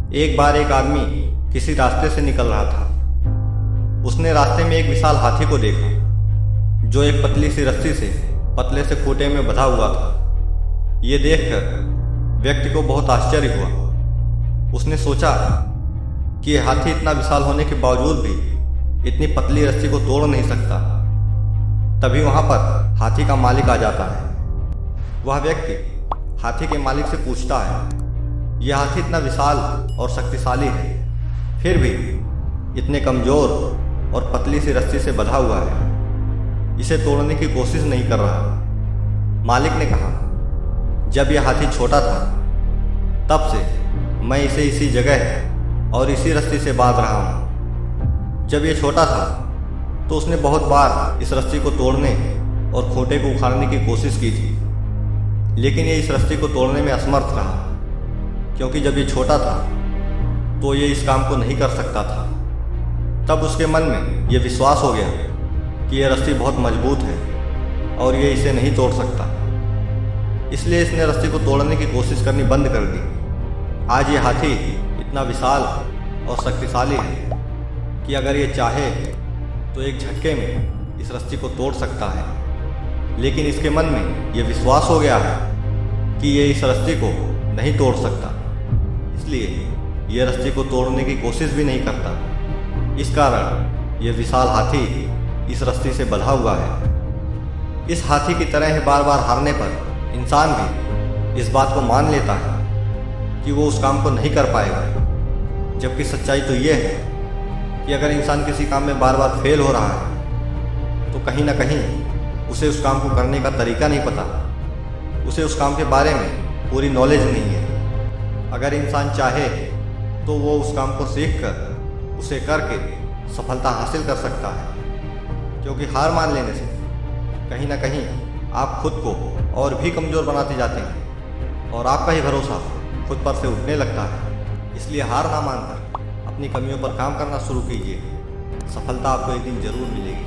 एक बार एक आदमी किसी रास्ते से निकल रहा था। उसने रास्ते में एक विशाल हाथी को देखा जो एक पतली सी रस्सी से पतले से खूंटे में बंधा हुआ था। ये देखकर व्यक्ति को बहुत आश्चर्य हुआ। उसने सोचा कि यह हाथी इतना विशाल होने के बावजूद भी इतनी पतली रस्सी को तोड़ नहीं सकता। तभी वहां पर हाथी का मालिक आ जाता है। वह व्यक्ति हाथी के मालिक से पूछता है, यह हाथी इतना विशाल और शक्तिशाली है, फिर भी इतने कमजोर और पतली सी रस्सी से बंधा हुआ है, इसे तोड़ने की कोशिश नहीं कर रहा। मालिक ने कहा, जब यह हाथी छोटा था तब से मैं इसे इसी जगह और इसी रस्सी से बांध रहा हूँ। जब यह छोटा था तो उसने बहुत बार इस रस्सी को तोड़ने और खूंटे को उखाड़ने की कोशिश की थी, लेकिन ये इस रस्सी को तोड़ने में असमर्थ रहा, क्योंकि जब ये छोटा था तो ये इस काम को नहीं कर सकता था। तब उसके मन में ये विश्वास हो गया कि यह रस्सी बहुत मजबूत है और ये इसे नहीं तोड़ सकता। इसलिए इसने रस्सी को तोड़ने की कोशिश करनी बंद कर दी। आज ये हाथी इतना विशाल और शक्तिशाली है कि अगर ये चाहे तो एक झटके में इस रस्सी को तोड़ सकता है, लेकिन इसके मन में ये विश्वास हो गया है कि ये इस रस्सी को नहीं तोड़ सकता, इसलिए ये रस्सी को तोड़ने की कोशिश भी नहीं करता। इस कारण ये विशाल हाथी इस रस्सी से बंधा हुआ है। इस हाथी की तरह ही बार बार हारने पर इंसान भी इस बात को मान लेता है कि वो उस काम को नहीं कर पाएगा, जबकि सच्चाई तो ये है कि अगर इंसान किसी काम में बार बार फेल हो रहा है तो कहीं ना कहीं उसे उस काम को करने का तरीका नहीं पता, उसे उस काम के बारे में पूरी नॉलेज नहीं है। अगर इंसान चाहे तो वो उस काम को सीख कर उसे करके सफलता हासिल कर सकता है, क्योंकि हार मान लेने से कहीं ना कहीं आप खुद को और भी कमज़ोर बनाते जाते हैं और आपका ही भरोसा खुद पर से उठने लगता है। इसलिए हार ना मानकर अपनी कमियों पर काम करना शुरू कीजिए। सफलता आपको एक दिन जरूर मिलेगी।